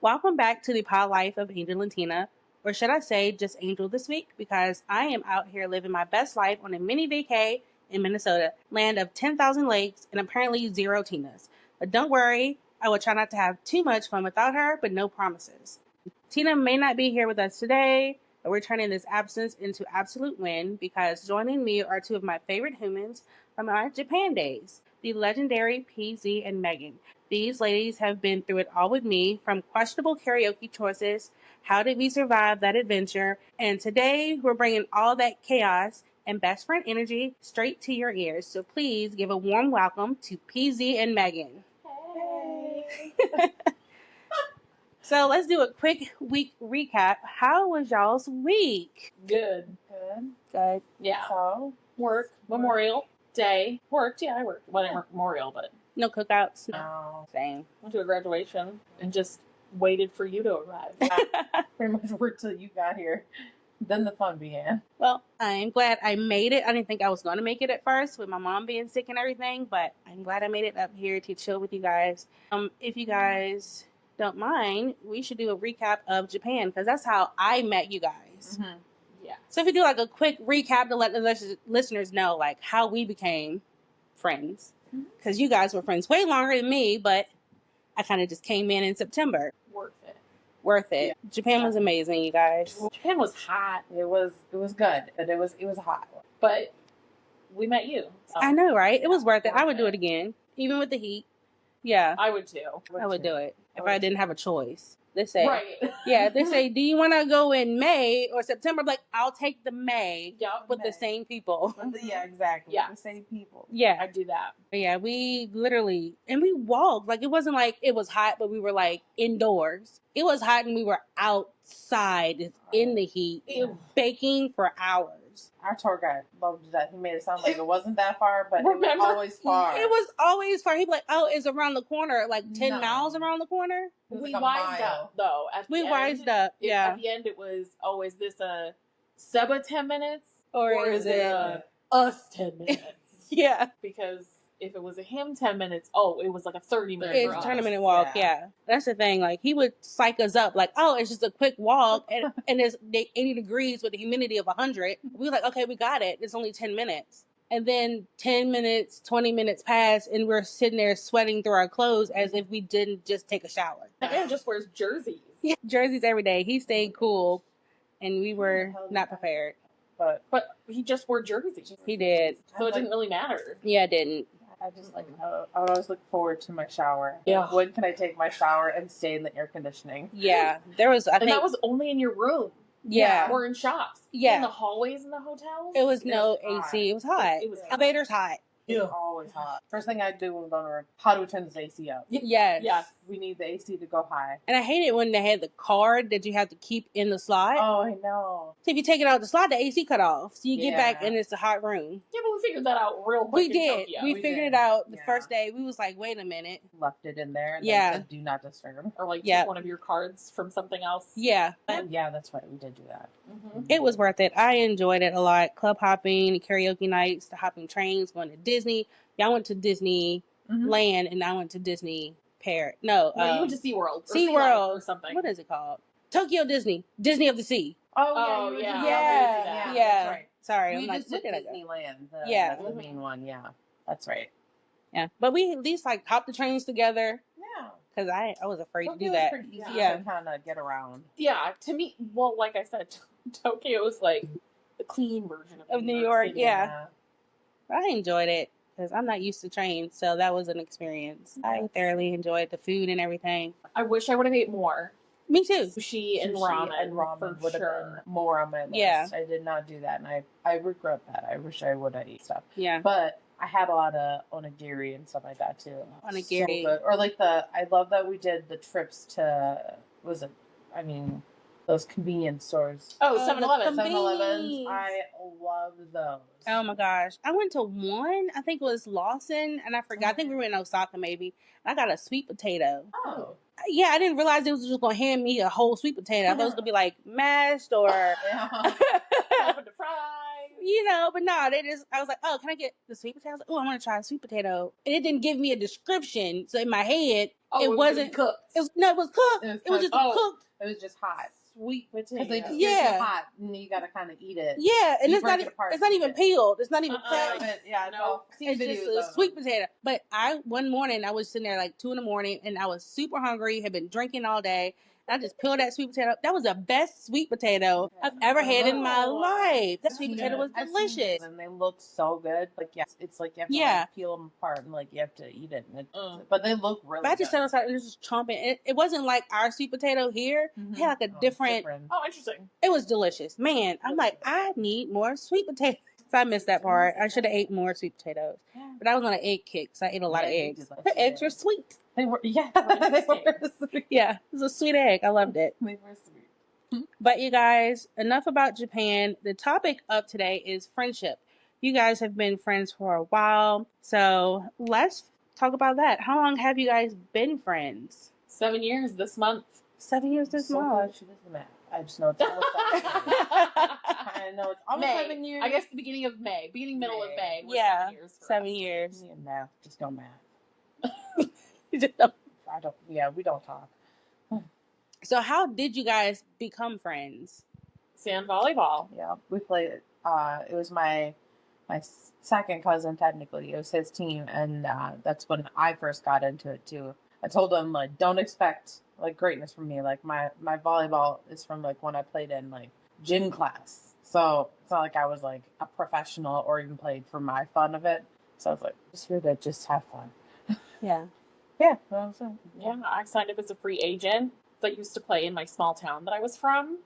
Welcome back to the Pod Life of Angel and Tina, or should I say just Angel this week, because I am out here living my best life on a mini vacay in Minnesota, land of 10,000 lakes and apparently 0 Tinas. But don't worry, I will try not to have too much fun without her, but no promises. Tina may not be here with us today, but we're turning this absence into absolute win, because joining me are two of my favorite humans from my Japan days, the legendary PZ and Megan. These ladies have been through it all with me, from questionable karaoke choices, how did we survive that adventure, and today we're bringing all that chaos and best friend energy straight to your ears. So please give a warm welcome to PZ and Megan. Hey. So let's do a quick week recap. How was y'all's week? Good. Good. Yeah. So, Work. Memorial Day. Worked. Yeah, I worked. Well, I didn't work Memorial, but No cookouts? no. Same. went to a graduation and just waited for you to arrive. Pretty much worked till you got here. Then the fun began. Well, I'm glad I made it. I didn't think I was going to make it at first with my mom being sick and everything, but I'm glad I made it up here to chill with you guys. If you guys don't mind, we should do a recap of Japan, because that's how I met you guys. Mm-hmm. Yeah. So if we do like a quick recap to let the listeners know like how we became friends, because you guys were friends way longer than me, but I kind of just came in September. Worth it. Yeah. Japan was amazing, you guys. Japan was hot, It was good, but it was hot. but we met you. So I know, right? It was worth it. I worth would do it. it again, even with the heat. Yeah, I would too. I would do it if I would I didn't have a choice. They say, Right. yeah, they say, do you want to go in May or September? I'm like, I'll take the May Yup. with May. the same people. Yeah, exactly. Yeah. The same people. Yeah, I'd do that. yeah, we literally, and we walked. Like, it wasn't like it was hot, but we were like indoors. It was hot and we were outside in the heat, Ew. baking for hours. Our tour guide loved that. He made it sound like it wasn't that far, but it Remember? was always far. It was always far. He'd be like, oh, it's around the corner, like 10 No. miles around the corner. It was We like a wised mile. up though. At We the wised end, up, yeah. At the end, it was always this Seba 10 minutes, Or is it it- us 10 minutes? Yeah. Because if it was a him 10 minutes, it was like a 30-minute It's for a us. 20-minute walk, yeah. That's the thing. Like, he would psych us up, like, oh, it's just a quick walk, and it's 80 degrees with a humidity of 100. We were like, okay, we got it. It's only 10 minutes. And then 10 minutes, 20 minutes pass, and we're sitting there sweating through our clothes as if we didn't just take a shower. And man just wears jerseys. Yeah. Jerseys every day. He stayed cool, and we were not prepared. But But he just wore jerseys. He did. So it didn't really matter. Yeah, it didn't. I just I would always look forward to my shower. Yeah. When can I take my shower and stay in the air conditioning? Yeah. There was, I And think, that was only in your room. yeah. Or in shops. Yeah. In the hallways in the hotels. It was It no was AC. It was hot. It was Elevator's hot. It's always hot. First thing I do when I'm on how do we turn this AC up? Yes. Yes. We need the AC to go high. And I hate it when they had the card that you have to keep in the slot. Oh, I know. So if you take it out of the slot, the AC cut off. So you get back Yeah. and it's a hot room. Yeah, but we figured that out real quick. We in did. Tokyo. We We figured did. it out the Yeah. first day. We was like, wait a minute. Left it in there and Yeah. then said, do not disturb. Or like Yeah. take one of your cards from something else. Yeah. And yeah, that's right. We did do that. Mm-hmm. It was worth it. I enjoyed it a lot. Club hopping, karaoke nights, the hopping trains, going to Disney. Y'all went to Disney Mhm. Land and I went to Disney Paris. No, No, you went to SeaWorld. Or SeaWorld or something. What is it called? Tokyo Disney. Disney of the Sea. Oh, you yeah. did Yeah. that. Yeah. That's right. Sorry, We I'm like, just where did did I go? Disneyland. Yeah. The main one. Yeah, that's right. Yeah. But we at least like hopped the trains together Yeah. because I was afraid to Tokyo do was that. pretty easy Yeah. to kind of get around. Yeah, to me, well, like I said, Tokyo is like the clean version Of New York, City. yeah. I enjoyed it because I'm not used to trains, so that was an experience. I thoroughly enjoyed the food and everything. I wish I would have ate more Me too. sushi and Sushi ramen. and ramen for would have sure. been more on my list. Yeah. I did not do that, and I regret that. I wish I would have eaten stuff. Yeah. But I had a lot of onigiri and stuff like that too. Onigiri. So good. Or like I love that we did the trips to, those convenience stores. Oh, Oh, 7-Eleven. the 7-Elevens. I love those. Oh my gosh. I went to one, I think it was Lawson, and I forgot. I think we were in Osaka maybe. I got a sweet potato. Oh. Yeah, I didn't realize it was just going to hand me a whole sweet potato. I thought it was going to be like mashed or. Yeah. Open to fries. but no, I was like, oh, can I get the sweet potato? Oh, I want to try a sweet potato. And it didn't give me a description. So in my head, it wasn't cooked. It was cooked. It was just cooked. It was just hot. Sweet potato. Because they just get it hot, and you gotta kind of eat it. Yeah, and You it's break not it apart it's not and even eat it. peeled. It's not even cut. But yeah, It's just a sweet potato. But one morning I was sitting there like 2 a.m, and I was super hungry, had been drinking all day. I just peeled that sweet potato. That was the best sweet potato I've ever had in my life. That sweet potato was delicious. And they look so good. Like, it's like you have to like, peel them apart and like you have to eat it. But they look really But I just good. sat outside and just chomping. It wasn't like our sweet potato here. It had like a different. Oh, interesting. It was delicious. Man, I'm like, I need more sweet potatoes. So I missed that part. I should have ate more sweet potatoes. But I was on an egg kick, so I ate a lot of eggs. The eggs were sweet. They were, yeah. They were sweet. Yeah, it was a sweet egg. I loved it. They were sweet. But you guys, enough about Japan. The topic of today is friendship. You guys have been friends for a while, so let's talk about that. How long have you guys been friends? 7 years this month. 7 years this month. She does the math. I just know it's almost 7 years. I know it's almost May. 7 years. I guess the beginning of May. Middle of May. Was Yeah, 7 years. 7 years. Yeah, math. Just don't math. I don't. Yeah, we don't talk. So how did you guys become friends? Sand volleyball. Yeah, we played. It was my second cousin. Technically, it was his team, and that's when I first got into it too. I told him like, don't expect like greatness from me. Like my volleyball is from like when I played in like gym class. So it's not like I was like a professional or even played for my fun of it. So I was like, just here to just have fun. Yeah. Yeah, that's it. Yeah, I signed up as a free agent. That used to play in my small town that I was from,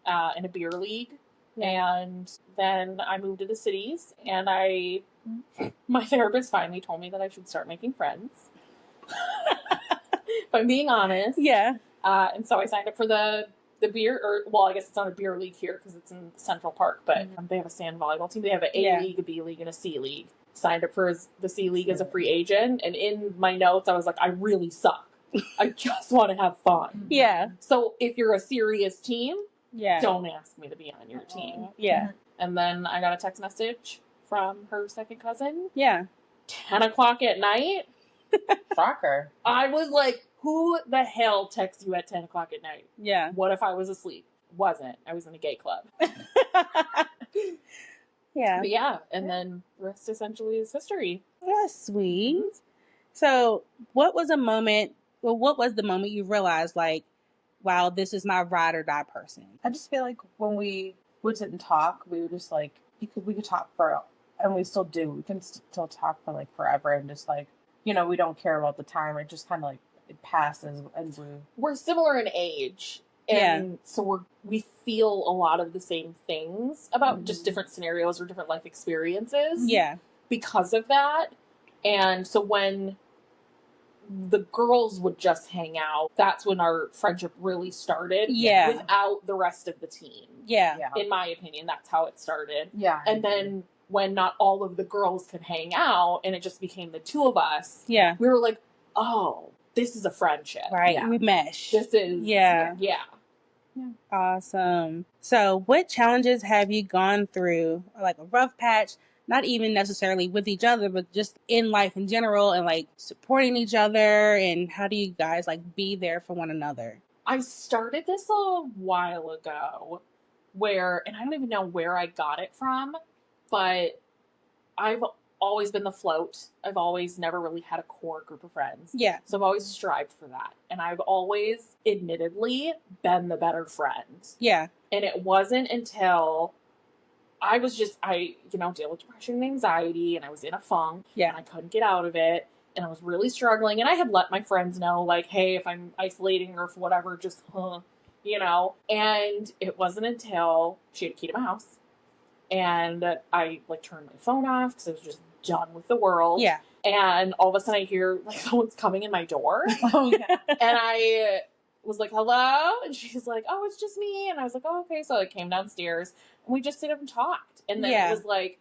in a beer league. Yeah. And then I moved to the cities, and my therapist finally told me that I should start making friends. If I'm being honest. Yeah. And so I signed up for the beer, I guess it's not a beer league here because it's in Central Park, but they have a sand volleyball team. They have an A league, a B league, and a C league. Signed up for the C league as a free agent, and in my notes I was like, I really suck. I just want to have fun. Yeah. So if you're a serious team, don't ask me to be on your team. Yeah. And then I got a text message from her second cousin. Yeah. 10 o'clock at night. Shocker. I was like, who the hell texts you at 10 o'clock at night? Yeah. What if I was asleep? Wasn't. I was in a gay club. Yeah. But yeah. And then the rest essentially is history. That's sweet. So what was the moment you realized like, wow, this is my ride or die person? I just feel like when we would sit and talk, we would just like, we could talk and we still do. We can still talk for like forever and just like, we don't care about the time. It just kind of like, it passes and we're similar in age. And so we feel a lot of the same things about just different scenarios or different life experiences. Yeah. Because of that. And so when the girls would just hang out, that's when our friendship really started. Yeah. Without the rest of the team. Yeah. In my opinion, that's how it started. Yeah. And then when not all of the girls could hang out and it just became the two of us, we were like, oh, this is a friendship. Right. Yeah. We mesh. This is Yeah. Awesome. So what challenges have you gone through? Like a rough patch, not even necessarily with each other, but just in life in general, and like supporting each other, and how do you guys like be there for one another? I started this a while ago and I don't even know where I got it from, but I've always been the float. I've always never really had a core group of friends. Yeah. So I've always strived for that. And I've always, admittedly, been the better friend. Yeah. And it wasn't until I deal with depression and anxiety, and I was in a funk. Yeah. And I couldn't get out of it. And I was really struggling. And I had let my friends know, like, hey, if I'm isolating or if whatever, just, And it wasn't until she had a key to my house. And I, turned my phone off because I was just done with the world. Yeah. And all of a sudden I hear, someone's coming in my door. Oh, yeah. And I was like, hello? And she's like, oh, it's just me. And I was like, oh, okay. So I came downstairs and we just sit up and talked. And then it was like,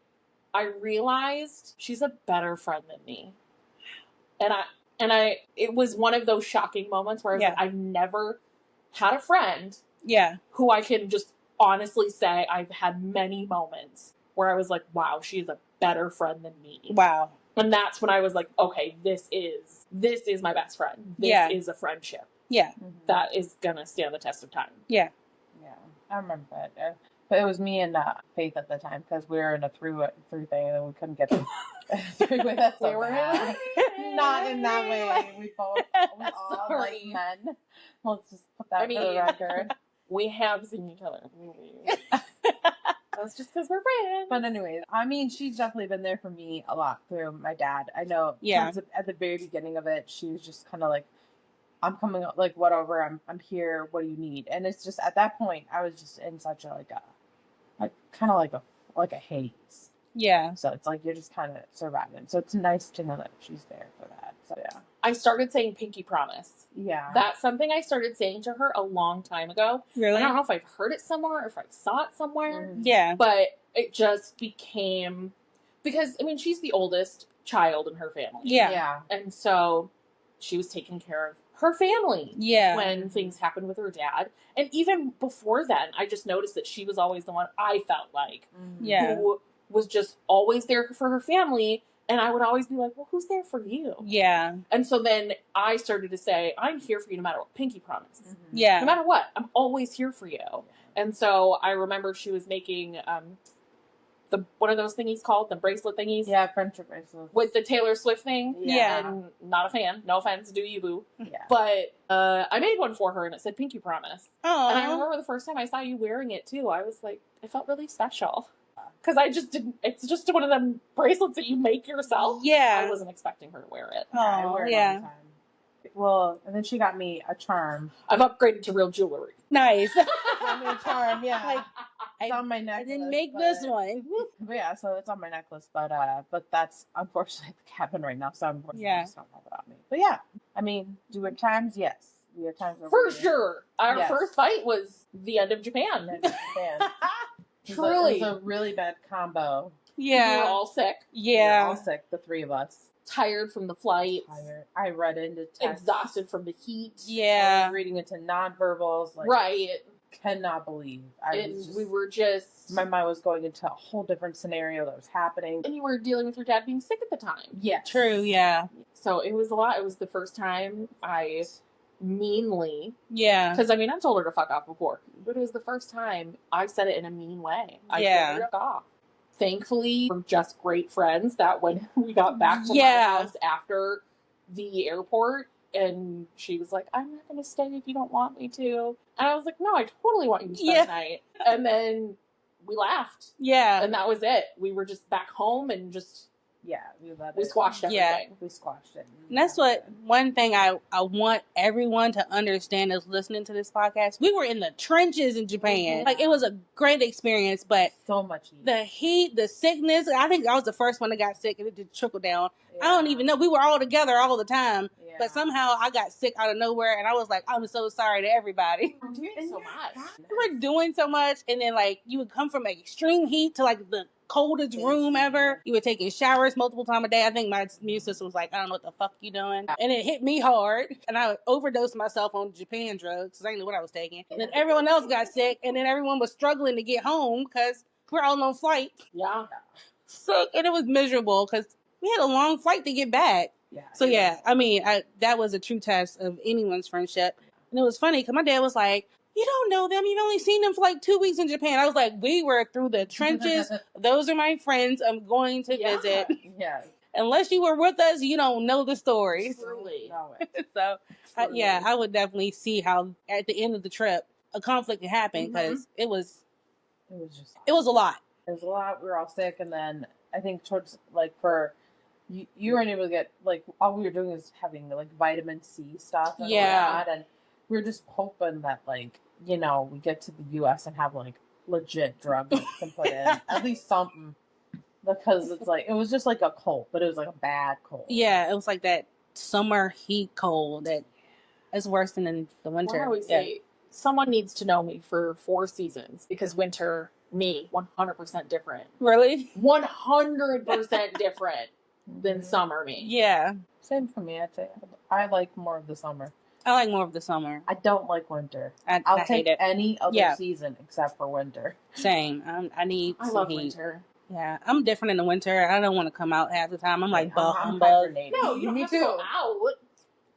I realized she's a better friend than me. And it was one of those shocking moments where I was like, I've never had a friend who I can just honestly say I've had many moments where I was like, wow, she's a better friend than me. Wow. And that's when I was like, okay, this is my best friend. This is a friendship. Yeah. That is gonna stand the test of time. Yeah. Yeah, I remember that. But it was me and Faith at the time because we were in a through thing and we couldn't get three-way. That's so bad. Not in that way. We all like men. Let's just put that for the record. We have seen each other. That's just because we're friends. But anyways, I mean, she's definitely been there for me a lot through my dad. I know. Yeah. At the very beginning of it, she was just kind of like, I'm coming up, like, whatever, I'm here, what do you need? And it's just, at that point, I was just in such a, like a haze. Yeah. So it's like, you're just kind of surviving. So it's nice to know that she's there for that. So, yeah. I started saying pinky promise. Yeah. That's something I started saying to her a long time ago. Really? I don't know if I've heard it somewhere or if I saw it somewhere. Mm-hmm. Yeah. But it just became, because, I mean, she's the oldest child in her family. Yeah. Yeah. And so she was taking care of her family when things happened with her dad. And even before then, I just noticed that she was always the one I felt like who was just always there for her family. And I would always be like, well, who's there for you? Yeah. And so then I started to say, I'm here for you no matter what. Pinky promise. Mm-hmm. Yeah. No matter what, I'm always here for you. And so I remember she was making one of those thingies called the bracelet thingies. Yeah, friendship bracelets. With the Taylor Swift thing. Yeah. And not a fan. No offense, do you, boo. Yeah. But I made one for her and it said Pinky Promise. Oh. And I remember the first time I saw you wearing it too, I was like, I felt really special. Because I just didn't, it's just one of them bracelets that you make yourself. Yeah. I wasn't expecting her to wear it. I Oh, wear it all the time. Well, and then she got me a charm. I've upgraded to real jewelry. Nice. Got me a charm, yeah. Like, it's on my necklace. I didn't make this one. But yeah, so it's on my necklace, but that's unfortunately at the cabin right now, so unfortunately I just don't have it on me. But yeah, I mean, do it times, yes. Do it times For sure. Our Yes. first fight was the end of Japan. Truly. It was a really bad combo. Yeah. We were all sick. We were Yeah. all sick, the three of us. Tired from the flight. Tired. I read into text. Exhausted from the heat. I Yeah. was reading into nonverbals. Like, Right. Cannot believe. We were just... My mind was going into a whole different scenario that was happening. And you were dealing with your dad being sick at the time. Yeah. True, yeah. So it was a lot. It was the first time I meanly... Yeah. Because, I mean, I told her to fuck off before. But it was the first time I said it in a mean way. I told her to fuck off. Thankfully, we're just great friends that when we got back to my house after the airport, and she was like, I'm not going to stay if you don't want me to. And I was like, no, I totally want you to spend the night. And then we laughed. Yeah. And that was it. We were just back home and just... Yeah, we squashed everything. Yeah. We squashed it. And that's what, one thing I want everyone to understand is listening to this podcast. We were in the trenches in Japan. Mm-hmm. Like, it was a great experience, but so much heat. The heat, the sickness, I think I was the first one that got sick and it just trickled down. Yeah. I don't even know. We were all together all the time, but somehow I got sick out of nowhere and I was like, I'm so sorry to everybody. We're doing so much. We were doing so much, and then, like, you would come from extreme heat to, like, the coldest room ever. You were taking showers multiple times a day. I think my immune system was like, I don't know what the fuck you doing. And it hit me hard. And I overdosed myself on Japan drugs because I didn't know what I was taking. And then everyone else got sick. And then everyone was struggling to get home because we're all on flight. Yeah. Sick. And it was miserable because we had a long flight to get back. Yeah. So yeah, I mean, that was a true test of anyone's friendship. And it was funny because my dad was like, you don't know them. You've only seen them for like 2 weeks in Japan. I was like, we were through the trenches. Those are my friends. I'm going to visit. Yes. Unless you were with us, you don't know the stories. Truly. So, I would definitely see how at the end of the trip, a conflict could happen because it was a lot. It was a lot. We were all sick. And then I think towards like you weren't able to get, like, all we were doing is having like vitamin C stuff. And all that, and we were just hoping that, like, you know, we get to the U.S. and have, like, legit drugs that we can put in. At least something. Because it's, like, it was just, like, a cold. But it was, like, a bad cold. Yeah, it was, like, that summer heat cold that is worse than in the winter. I always say, someone needs to know me for 4 seasons. Because winter, me, 100% different. Really? 100% different than summer me. Yeah. Same for me, I'd say. I like more of the summer. I like more of the summer. I don't like winter. I I'll hate take it. any other season except for winter. Same. I need I some love heat. winter. Yeah, I'm different in the winter. I don't want to come out half the time. I'm like, I'm humbug. hibernating. No, you don't have to go out.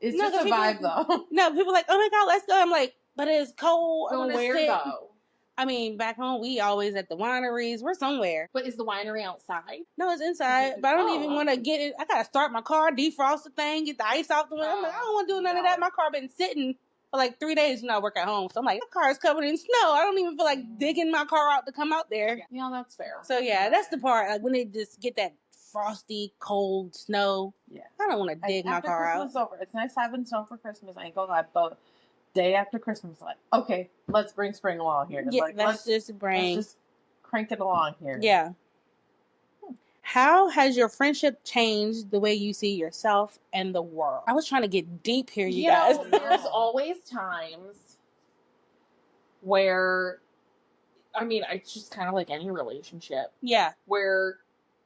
It's No, just a 'cause vibe, people- though. No, people are like, oh my God, let's go. I'm like, but it's cold. I Go want to where sit. though? I mean, back home, we always at the wineries. We're somewhere. But is the winery outside? No, it's inside. But I don't even want to get it. I got to start my car, defrost the thing, get the ice off the window. I'm like, I don't want to do none of that. My car been sitting for like 3 days when I work at home. So I'm like, my car is covered in snow. I don't even feel like digging my car out to come out there. Yeah, that's fair. So yeah, that's the part. Like when they just get that frosty, cold snow. Yeah. I don't want to dig my car out. After Christmas is over, it's nice having snow for Christmas. I ain't gonna lie, but day after Christmas, like, okay, let's bring spring along here. Yeah, like, let's just crank it along here. Yeah. How has your friendship changed the way you see yourself and the world? I was trying to get deep here, you guys. There's always times where, I mean, it's just kind of like any relationship. Yeah. Where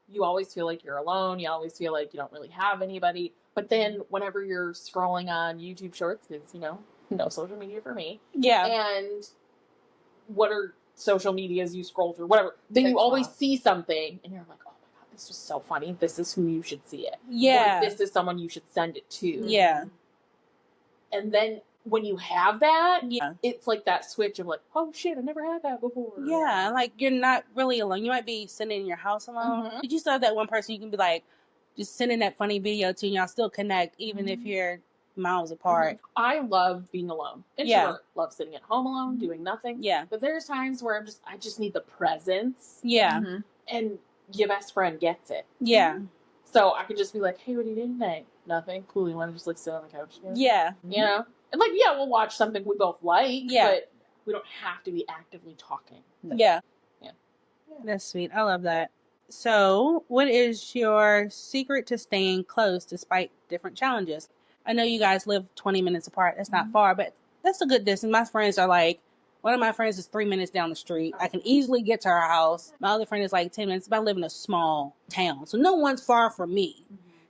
you always feel like you're alone. You always feel like you don't really have anybody. But then whenever you're scrolling on YouTube Shorts, because, no social media for me. Yeah. And what are social medias you scroll through, whatever. Then you always see something and you're like, oh my God, this is so funny. This is who you should see it. Yeah. Or this is someone you should send it to. Yeah. And then when you have that, Yeah. it's like that switch of like, oh shit, I never had that before. Yeah. Like you're not really alone. You might be sitting in your house alone. But you still have that one person you can be like, just sending that funny video to, and y'all still connect even if you're miles apart. I love being alone. Introvert. Love sitting at home alone, doing nothing. Yeah. But there's times where I just need the presence. Yeah. And your best friend gets it. Yeah. So I could just be like, hey, what are you doing tonight? Nothing. Cool. You want to just like sit on the couch together? Yeah. You know? And like, yeah, we'll watch something we both like. Yeah. But we don't have to be actively talking. Yeah. Yeah. That's sweet. I love that. So, what is your secret to staying close despite different challenges? I know you guys live 20 minutes apart. That's not far, but that's a good distance. My friends are like, one of my friends is 3 minutes down the street. I can easily get to her house. My other friend is like 10 minutes, but I live in a small town. So no one's far from me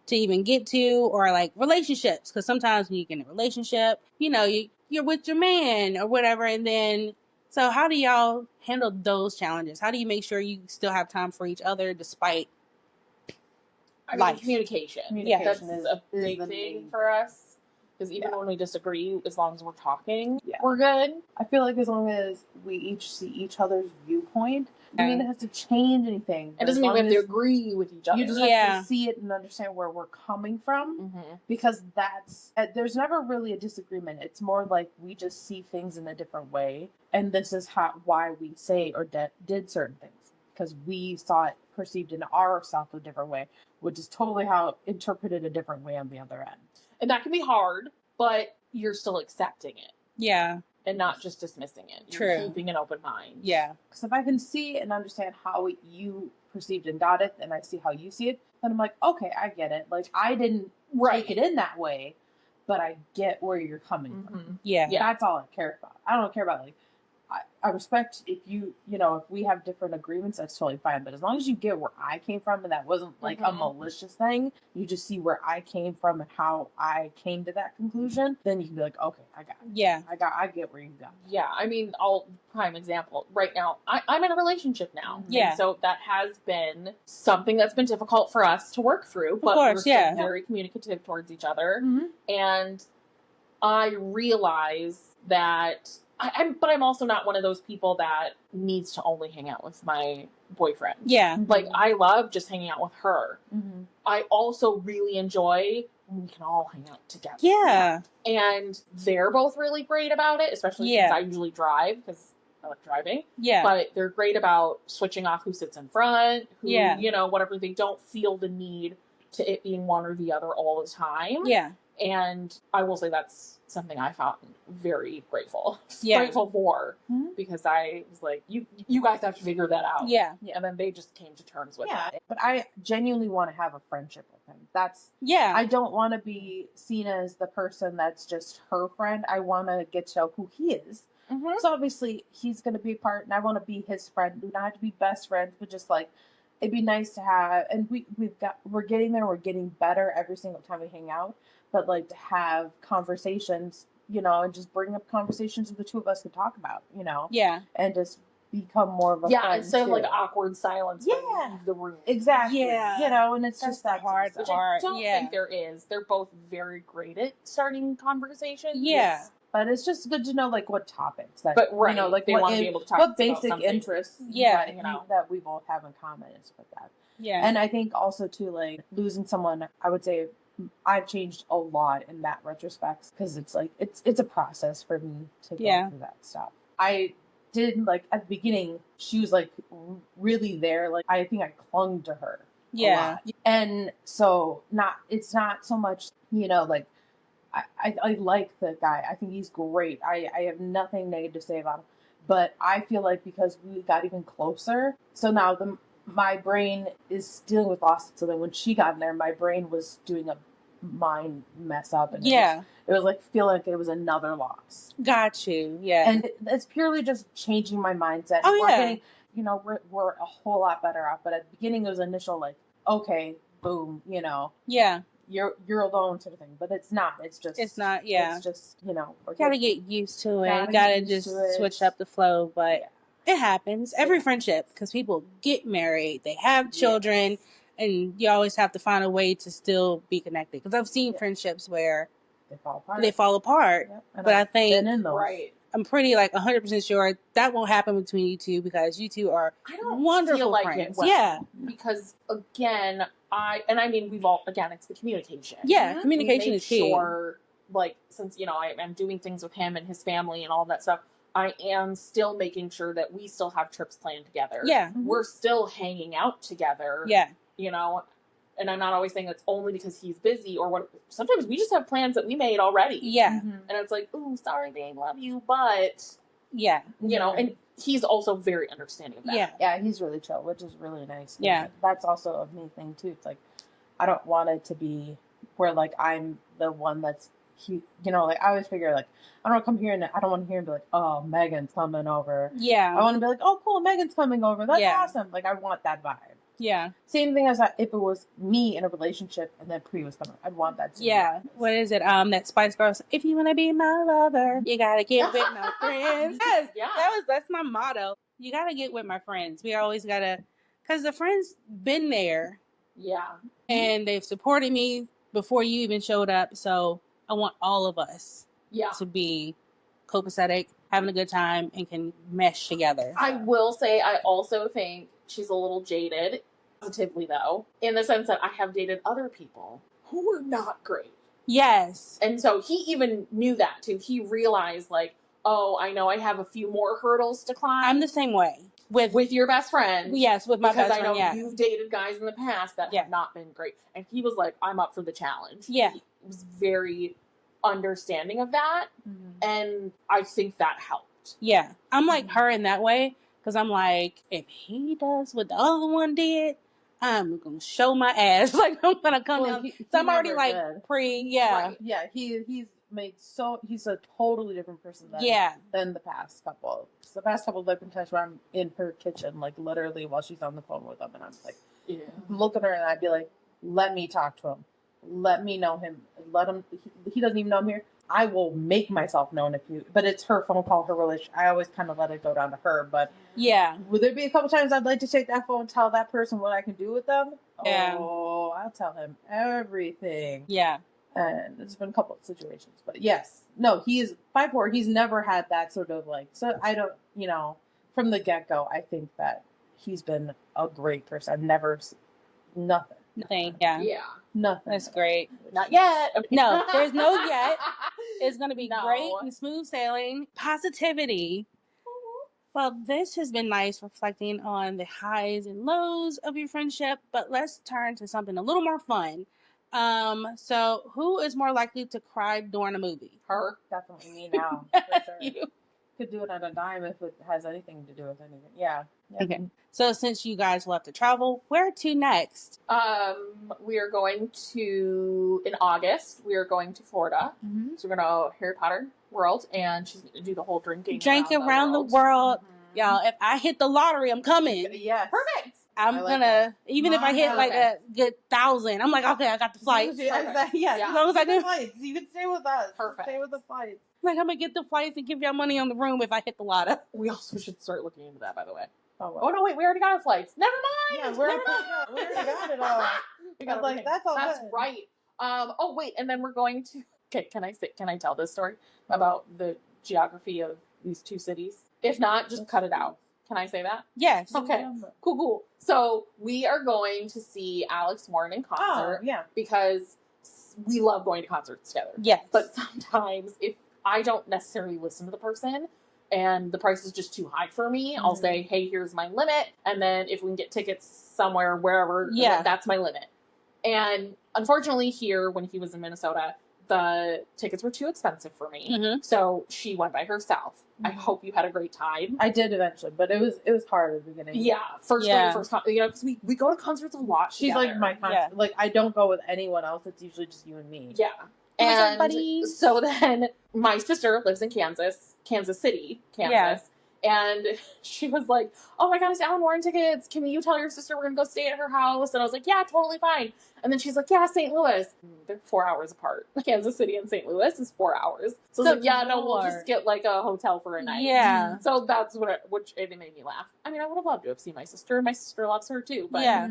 to even get to, or like relationships. Because sometimes when you get in a relationship, you're with your man or whatever. And then, so how do y'all handle those challenges? How do you make sure you still have time for each other despite life? Communication. That's a big thing for us. Because even when we disagree, as long as we're talking, we're good. I feel like as long as we each see each other's viewpoint, I mean, it has to change anything. It doesn't mean we have to agree with each other. You just have to see it and understand where we're coming from. Because there's never really a disagreement. It's more like we just see things in a different way. And this is why we say or did certain things. Because we saw it perceived in ourselves a different way, which is totally how interpreted a different way on the other end. And that can be hard, but you're still accepting it. Yeah. And not just dismissing it. True. You're keeping an open mind. Yeah. Because if I can see and understand how you perceived and got it, and I see how you see it, then I'm like, okay, I get it. Like, I didn't take it in that way, but I get where you're coming from. Yeah. That's all I care about. I don't care about, like, I respect if if we have different agreements, that's totally fine. But as long as you get where I came from and that wasn't like a malicious thing, you just see where I came from and how I came to that conclusion, then you can be like, okay, I got it. Yeah. I get where you got it. Yeah. I mean, prime example. Right now, I'm in a relationship now. Yeah. And so that has been something that's been difficult for us to work through. But course, we're still very communicative towards each other. And I realize that I'm also not one of those people that needs to only hang out with my boyfriend. Yeah. Like, I love just hanging out with her. I also really enjoy when we can all hang out together. Yeah. And they're both really great about it, especially since I usually drive, because I like driving. Yeah. But they're great about switching off who sits in front, whatever. They don't feel the need to it being one or the other all the time. Yeah. And I will say that's something I found very grateful for, because I was like, you guys have to figure that out. Yeah. And then they just came to terms with it. But I genuinely want to have a friendship with him. I don't want to be seen as the person that's just her friend. I want to get to know who he is. So obviously he's going to be a part, and I want to be his friend. We don't have to be best friends, but just like, it'd be nice to have, and we're getting there. We're getting better every single time we hang out. But like, to have conversations, and just bring up conversations that the two of us could talk about, Yeah. and just become more of a yeah, friend instead of too. like awkward silence when you Yeah. leave the room. Exactly. Yeah. You know, and it's That's just that hard stuff. Which I part. don't Yeah. think there is. They're both very great at starting conversations. Yeah. But it's just good to know like what topics that But right, you know, like they what want to be able to talk what about basic something. interests Yeah. that, you know, that we both have in common and stuff like that. Yeah. And I think also too, like losing someone, I would say I've changed a lot in that retrospect because it's like it's a process for me to go through that stuff. I did like at the beginning, she was like really there. Like I think I clung to her. Yeah. A lot. And so it's not so much, you know, like I like the guy. I think he's great. I have nothing negative to say about him. But I feel like because we got even closer, so now my brain is dealing with loss. So then when she got in there, my brain was doing a mind mess up. And it was like feeling like it was another loss. Got you. Yeah. And it's purely just changing my mindset. Oh, we're yeah. getting, you know, we're a whole lot better off. But at the beginning, it was initial like, okay, boom, you know. Yeah. You're alone sort of thing, but it's not. It's not. Yeah. It's just, you know, gotta get used to it. Gotta just switch up the flow, but it happens. Every friendship, because people get married, they have children, and you always have to find a way to still be connected. Because I've seen friendships where they fall apart. Yep. But I think I'm pretty like 100% sure that won't happen between you two because you two are wonderful friends. Because again, I mean we've all it's the communication. Yeah, communication is key. Like since you know I'm doing things with him and his family and all that stuff, I am still making sure that we still have trips planned together. Yeah, we're still hanging out together. Yeah, you know. And I'm not always saying it's only because he's busy or what. Sometimes we just have plans that we made already. Yeah. Mm-hmm. And it's like, ooh, sorry, babe, love you. But, you know, and he's also very understanding of that. Yeah. Yeah, he's really chill, which is really nice. Yeah. That's also a main thing, too. It's like, I don't want it to be where, like, I'm the one that's, you know, like, I always figure, like, I don't want to come here and I don't want to hear and be like, oh, Megan's coming over. Yeah. I want to be like, oh, cool, Megan's coming over. That's awesome. Like, I want that vibe. Yeah. Same thing as if it was me in a relationship and then Pri was coming. I'd want that too. Yeah. What is it? That Spice Girls. If you want to be my lover, you gotta get with my friends. Yes. Yeah. That's my motto. You gotta get with my friends. We always gotta, because the friends been there. Yeah. And they've supported me before you even showed up. So I want all of us. To be copacetic, having a good time, and can mesh together. I will say, I also think she's a little jaded. Positively though, in the sense that I have dated other people who were not great. Yes. And so he even knew that too. He realized like, oh, I know I have a few more hurdles to climb. I'm the same way. With your best friend. Yes, with my best friend. Because I know you've dated guys in the past that have not been great. And he was like, I'm up for the challenge. Yeah. He was very understanding of that. Mm-hmm. And I think that helped. Yeah. I'm like her in that way. Because I'm like, if he does what the other one did, I'm going to show my ass. Like, I'm going to come down. So I'm already like Right. Yeah, he's a totally different person than the past couple. The past couple of been times where I'm in her kitchen, like literally while she's on the phone with him. And I'm like, look at her and I'd be like, let me talk to him. Let me know him. Let him, he doesn't even know I'm here. I will make myself known but it's her phone call, her relation. I always kind of let it go down to her, but would there be a couple times I'd like to take that phone and tell that person what I can do with them? Yeah. Oh, I'll tell him everything. Yeah. And there's been a couple of situations, but yes, no, he is 5'4". He's never had that sort of like, so I don't, you know, from the get-go, I think that he's been a great person. I've never, nothing. Yeah. Nothing. That's great. Not yet. No, there's no yet. It's going to be great and smooth sailing. Positivity. Well, this has been nice reflecting on the highs and lows of your friendship, but let's turn to something a little more fun. So who is more likely to cry during a movie? Her. Definitely me now. For sure. You could do it on a dime if it has anything to do with anything. Yeah. Okay. So since you guys love to travel, where to next? We are going to, in August, we are going to Florida. Mm-hmm. So we're going to Harry Potter World, and she's going to do the whole drinking around the world. Mm-hmm. Y'all, if I hit the lottery, I'm coming. Yes. Perfect. I'm gonna, even if I hit like a good 1,000, I'm like, okay, I got the flights. Yeah. As long as I do flights. You can stay with us. Perfect. Stay with the flights. Like, I'm gonna get the flights and give y'all money on the room if I hit the lotto. We also should start looking into that, by the way. Oh, well. Oh no, wait, we already got our flights. Never mind. Yeah, we already got it all. We got like, that's all That's good. right. Oh wait, and then we're going to. Okay, can I tell this story about the geography of these two cities? If not, just cut it out. Can I say that? Yes. Okay. Cool. So we are going to see Alex Warren in concert. Oh, yeah. Because we love going to concerts together. Yes. But sometimes if I don't necessarily listen to the person and the price is just too high for me, I'll say, hey, here's my limit. And then if we can get tickets somewhere, wherever, that's my limit. And unfortunately here, when he was in Minnesota, the tickets were too expensive for me. Mm-hmm. So she went by herself. Mm-hmm. I hope you had a great time. I did eventually, but it was hard at the beginning. Yeah. First, because we go to concerts a lot She's together. like my concert. Yeah. Like, I don't go with anyone else. It's usually just you and me. Yeah. And so then my sister lives in Kansas City, Kansas. Yeah. And she was like, oh my God, it's Alan Warren tickets. Can you tell your sister we're going to go stay at her house? And I was like, yeah, totally fine. And then she's like, yeah, St. Louis. They're 4 hours apart. Kansas City and St. Louis is 4 hours. So I was like, yeah, no, we'll just get like a hotel for a night. Yeah. So that's which it made me laugh. I mean, I would have loved to have seen my sister. My sister loves her too. But yeah.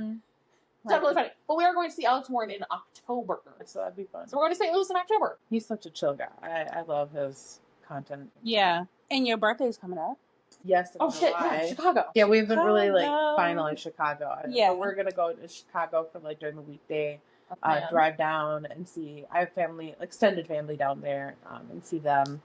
Definitely funny. But we are going to see Alex Warren in October. So that'd be fun. So we're going to St. Louis in October. He's such a chill guy. I love his content. Yeah. And your birthday's coming up. Yes. Oh shit! Yeah, Chicago. Yeah, we haven't really finalized Chicago. Yeah, but we're gonna go to Chicago for during the weekday. Drive down and see. I have family, extended family down there, and see them.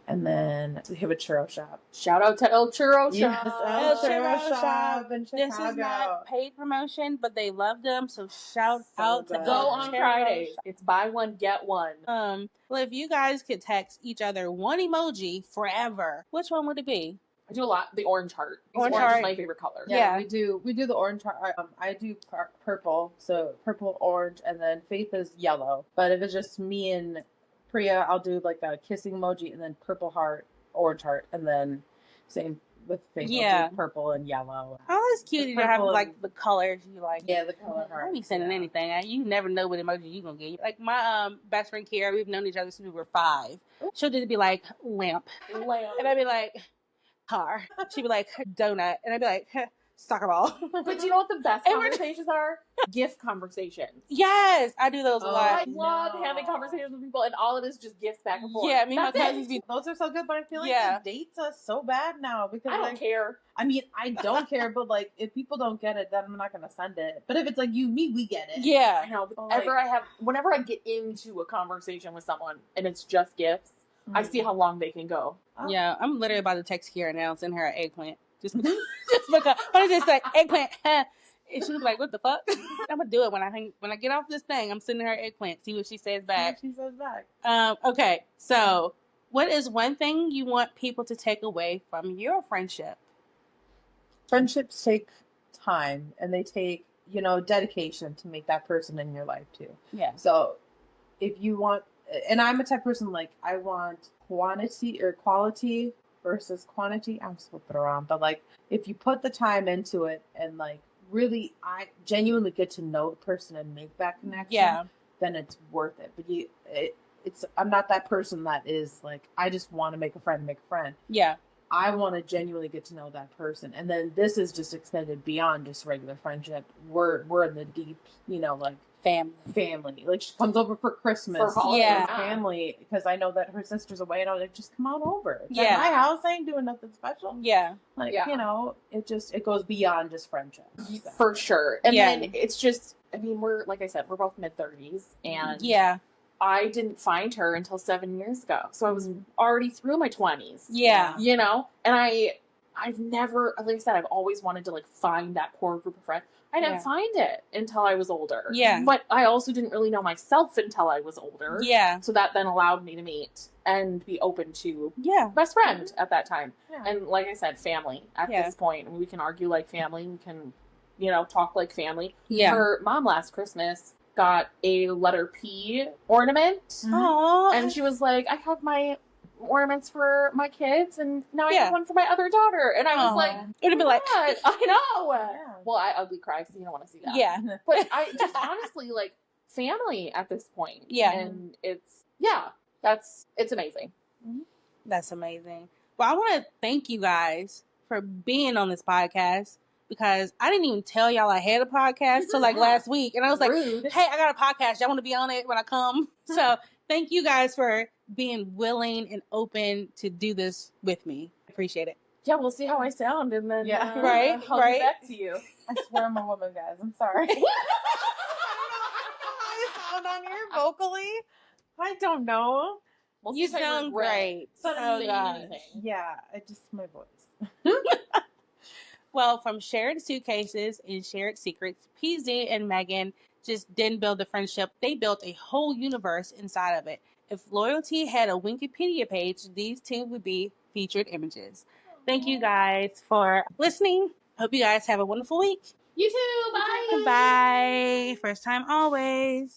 And then we have a churro shop. Shout out to El Churro Shop. Yes, El Churro Shop in Chicago. This is not paid promotion, but they love them, so shout out to go on Fridays. It's buy one get one. Well, if you guys could text each other one emoji forever, which one would it be? I do a lot. The orange heart. Orange heart is my favorite color. Yeah, we do the orange heart. I do purple, so purple, orange, and then Faith is yellow. But if it's just me and Priya, I'll do like a kissing emoji, and then purple heart, orange heart, and then same with Faith. Yeah, purple and yellow. Oh, that's cute. You have like the colors you like. Yeah, the color heart. I be sending anything. You never know what emoji you gonna get. Like my best friend Kira, we've known each other since we were 5. She'll just be like lamp, and I'd be like car. She'd be like donut, and I'd be like soccer ball. But you know what the best conversations are? Gift conversations. Yes, I do those a lot. I love having conversations with people, and all it is just gifts back and forth. Yeah, me and my cousins be. Those are so good, but I feel like the dates are so bad now because I don't care. I mean, I don't care, but like if people don't get it, then I'm not gonna send it. But if it's like you, me, we get it. Yeah, I know. But whenever I get into a conversation with someone and it's just gifts, I see how long they can go. Yeah, I'm literally about to text Kira now and send her an eggplant. Just because I just like eggplant. And she's like, "What the fuck?" I'm gonna do it when I get off this thing. I'm sending her eggplant. See what she says back. Okay, so what is one thing you want people to take away from your friendship? Friendships take time, and they take dedication to make that person in your life too. Yeah. So if you want, and I'm a type of person like I want quantity or quality versus quantity. I'm just flipping around, but like if you put the time into it and like really, I genuinely get to know the person and make that connection. Then it's worth it. But I'm not that person that is like I just want to make a friend. Yeah. I want to genuinely get to know that person, and then this is just extended beyond just regular friendship. We're in the deep, like family. Like she comes over for Christmas, family, because I know that her sister's away, and I was like, just come on over. It's at my house. I ain't doing nothing special. Yeah, it goes beyond just friendship. So. For sure. And then it's just, I mean, we're like I said, we're both mid-30s, and I didn't find her until 7 years ago. So I was already through my 20s. Yeah. And I've never, like I said, I've always wanted to like find that core group of friends. I didn't find it until I was older. Yeah. But I also didn't really know myself until I was older. Yeah. So that then allowed me to meet and be open to best friend at that time. Yeah. And like I said, family at this point. And we can argue like family. We can, talk like family. Yeah. Her mom last Christmas got a letter P ornament. Aww. And she was like, I have my ornaments for my kids, and now I have one for my other daughter. And I was like, it'd be like, I know. Yeah. Well, I ugly cry because you don't want to see that. Yeah. But I just honestly like family at this point. Yeah. And it's amazing. Mm-hmm. That's amazing. Well, I want to thank you guys for being on this podcast because I didn't even tell y'all I had a podcast till like last week. And I was Rude. like, hey, I got a podcast. Y'all want to be on it when I come? So thank you guys for being willing and open to do this with me. Appreciate it. Yeah, we'll see how I sound and then right. I'll get back to you. I swear I'm a woman, guys. I'm sorry. I don't know how I sound on here vocally. I don't know. We'll You see if I sound regret great. saying gosh. anything. Yeah, I just my voice. Well, from shared suitcases and shared secrets, PZ and Megan just didn't build a friendship. They built a whole universe inside of it. If loyalty had a Wikipedia page, these two would be featured images. Thank you guys for listening. Hope you guys have a wonderful week. You too. Bye. Bye. First time always.